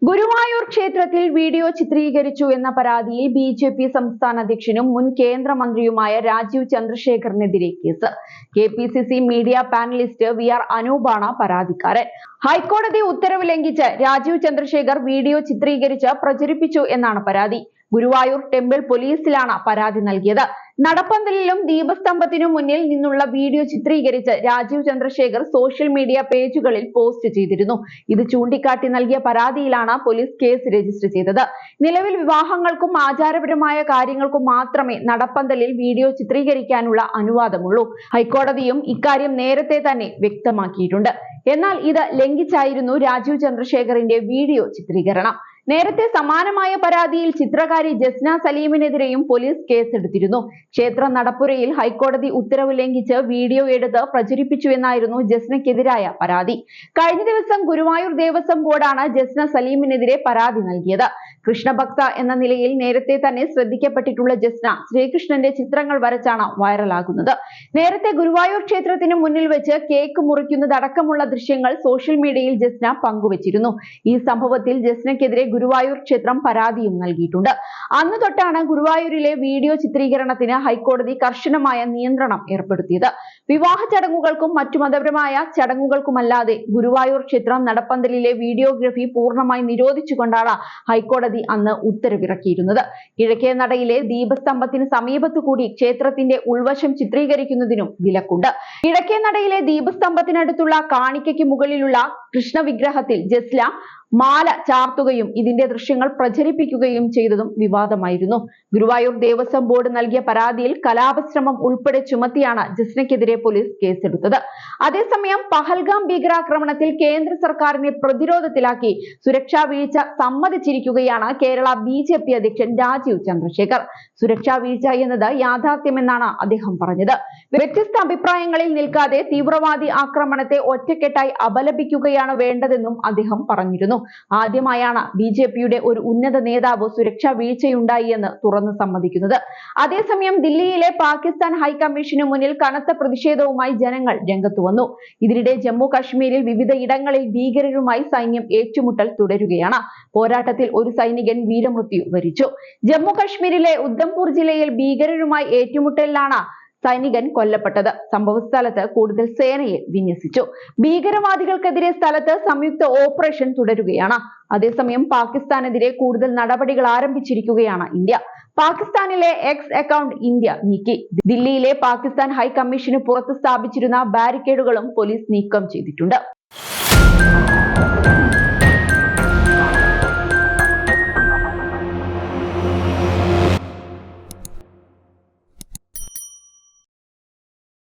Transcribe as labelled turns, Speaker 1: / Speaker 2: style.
Speaker 1: ഗുരുവായൂർ ക്ഷേത്രത്തിൽ വീഡിയോ ചിത്രീകരിച്ചു എന്ന പരാതിയിൽ ബിജെപി സംസ്ഥാന അധ്യക്ഷനും മുൻ കേന്ദ്രമന്ത്രിയുമായ രാജീവ് ചന്ദ്രശേഖറിനെതിരെ കേസ്. KPCC media panelist V R. അനൂപാണ് പരാതിക്കാരൻ. ഹൈക്കോടതി ഉത്തരവ് ലംഘിച്ച് രാജീവ് ചന്ദ്രശേഖർ വീഡിയോ ചിത്രീകരിച്ച് പ്രചരിപ്പിച്ചു എന്നാണ് പരാതി. ഗുരുവായൂർ ടെമ്പിൾ പോലീസിലാണ് പരാതി നൽകിയത്. നടപ്പന്തലിലും ദീപസ്തംഭത്തിനു മുന്നിൽ നിന്നുള്ള വീഡിയോ ചിത്രീകരിച്ച് രാജീവ് ചന്ദ്രശേഖർ സോഷ്യൽ മീഡിയ പേജുകളിൽ പോസ്റ്റ് ചെയ്തിരുന്നു. ഇത് ചൂണ്ടിക്കാട്ടി നൽകിയ പരാതിയിലാണ് പോലീസ് കേസ് രജിസ്റ്റർ ചെയ്തത്. നിലവിൽ വിവാഹങ്ങൾക്കും ആചാരപരമായ കാര്യങ്ങൾക്കും മാത്രമേ നടപ്പന്തലിൽ വീഡിയോ ചിത്രീകരിക്കാനുള്ള അനുവാദമുള്ളൂ. ഹൈക്കോടതിയും ഇക്കാര്യം നേരത്തെ തന്നെ വ്യക്തമാക്കിയിട്ടുണ്ട്. എന്നാൽ ഇത് ലംഘിച്ചായിരുന്നു രാജീവ് ചന്ദ്രശേഖറിന്റെ വീഡിയോ ചിത്രീകരണം. നേരത്തെ സമാനമായ പരാതിയിൽ ചിത്രകാരി ജസ്ന സലീമിനെതിരെയും പോലീസ് കേസെടുത്തിരുന്നു. ക്ഷേത്ര നടപ്പുരയിൽ ഹൈക്കോടതി ഉത്തരവ് ലംഘിച്ച് വീഡിയോ എടുത്ത് പ്രചരിപ്പിച്ചു എന്നായിരുന്നു ജസ്നയ്ക്കെതിരായ പരാതി. കഴിഞ്ഞ ദിവസം ഗുരുവായൂർ ദേവസ്വം ബോർഡാണ് ജസ്ന സലീമിനെതിരെ പരാതി നൽകിയത്. കൃഷ്ണഭക്ത എന്ന നിലയിൽ നേരത്തെ തന്നെ ശ്രദ്ധിക്കപ്പെട്ടിട്ടുള്ള ജസ്ന ശ്രീകൃഷ്ണന്റെ ചിത്രങ്ങൾ വരച്ചാണ് വൈറലാകുന്നത്. നേരത്തെ ഗുരുവായൂർ ക്ഷേത്രത്തിന് മുന്നിൽ വെച്ച് കേക്ക് മുറിക്കുന്നതടക്കമുള്ള ദൃശ്യങ്ങൾ സോഷ്യൽ മീഡിയയിൽ ജസ്ന പങ്കുവച്ചിരുന്നു. ഈ സംഭവത്തിൽ ജസ്നയ്ക്കെതിരെ ഗുരുവായൂർ ക്ഷേത്രം പരാതിയും നൽകിയിട്ടുണ്ട്. അന്ന് തൊട്ടാണ് ഗുരുവായൂരിലെ വീഡിയോ ചിത്രീകരണത്തിന് ഹൈക്കോടതി കർശനമായ നിയന്ത്രണം ഏർപ്പെടുത്തിയത്. വിവാഹ ചടങ്ങുകൾക്കും മറ്റു മതപരമായ ചടങ്ങുകൾക്കുമല്ലാതെ ഗുരുവായൂർ ക്ഷേത്രം നടപ്പന്തലിലെ വീഡിയോഗ്രഫി പൂർണ്ണമായി നിരോധിച്ചുകൊണ്ടാണ് ഹൈക്കോടതി അന്ന് ഉത്തരവിറക്കിയിരുന്നത്. കിഴക്കേ നടയിലെ ദീപസ്തംഭത്തിന് സമീപത്തുകൂടി ക്ഷേത്രത്തിന്റെ ഉൾവശം ചിത്രീകരിക്കുന്നതിനും വിലക്കുണ്ട്. കിഴക്കേ നടയിലെ ദീപസ്തംഭത്തിനടുത്തുള്ള കാണിക്കയ്ക്ക് മുകളിലുള്ള കൃഷ്ണ വിഗ്രഹത്തിൽ ജസ്ന മാല ചാർത്തുകയും ഇതിന്റെ ദൃശ്യങ്ങൾ പ്രചരിപ്പിക്കുകയും ചെയ്തതും വിവാദമായിരുന്നു. ഗുരുവായൂർ ദേവസ്വം ബോർഡ് നൽകിയ പരാതിയിൽ കലാപശ്രമം ഉൾപ്പെടെ ചുമത്തിയാണ് ജസ്നയ്ക്കെതിരെ പോലീസ് കേസെടുത്തത്. അതേസമയം പഹൽഗാം ഭീകരാക്രമണത്തിൽ കേന്ദ്ര സർക്കാരിനെ പ്രതിരോധത്തിലാക്കി സുരക്ഷാ വീഴ്ച സമ്മതിച്ചിരിക്കുകയാണ് കേരള ബിജെപി അധ്യക്ഷൻ രാജീവ് ചന്ദ്രശേഖർ. സുരക്ഷാ വീഴ്ച എന്നത് യാഥാർത്ഥ്യമെന്നാണ് അദ്ദേഹം പറഞ്ഞത്. വ്യത്യസ്ത അഭിപ്രായങ്ങളിൽ നിൽക്കാതെ തീവ്രവാദി ആക്രമണത്തെ ഒറ്റക്കെട്ടായി അപലപിക്കുകയാണ് വേണ്ടതെന്നും അദ്ദേഹം പറഞ്ഞിരുന്നു. ആദ്യമായാണ് ബിജെപിയുടെ ഒരു ഉന്നത നേതാവ് സുരക്ഷാ വീഴ്ചയുണ്ടായി എന്ന് തുറന്നു സമ്മതിക്കുന്നത്. അതേസമയം ദില്ലിയിലെ പാകിസ്ഥാൻ ഹൈക്കമ്മീഷന് മുന്നിൽ കനത്ത പ്രതിഷേധവുമായി ജനങ്ങൾ രംഗത്തു വന്നു. ഇതിനിടെ ജമ്മു കശ്മീരിൽ വിവിധ ഇടങ്ങളിൽ ഭീകരരുമായി സൈന്യം ഏറ്റുമുട്ടൽ തുടരുകയാണ്. പോരാട്ടത്തിൽ ഒരു സൈനികൻ വീരമൃത്യു വരിച്ചു. ജമ്മു കശ്മീരിലെ ഉദ്ധംപൂർ ജില്ലയിൽ ഭീകരരുമായി ഏറ്റുമുട്ടലിലാണ് സൈനികൻ കൊല്ലപ്പെട്ടത്. സംഭവസ്ഥലത്ത് കൂടുതൽ സേനയെ വിന്യസിച്ചു. ഭീകരവാദികൾക്കെതിരെ സ്ഥലത്ത് സംയുക്ത ഓപ്പറേഷൻ തുടരുകയാണ്. അതേസമയം പാകിസ്ഥാനെതിരെ കൂടുതൽ നടപടികൾ ആരംഭിച്ചിരിക്കുകയാണ് ഇന്ത്യ. പാകിസ്ഥാനിലെ എക്സ് അക്കൗണ്ട് ഇന്ത്യ നീക്കി. ദില്ലിയിലെ പാകിസ്ഥാൻ ഹൈക്കമ്മീഷന് പുറത്ത് സ്ഥാപിച്ചിരുന്ന ബാരിക്കേഡുകളും പോലീസ് നീക്കം ചെയ്തിട്ടുണ്ട്.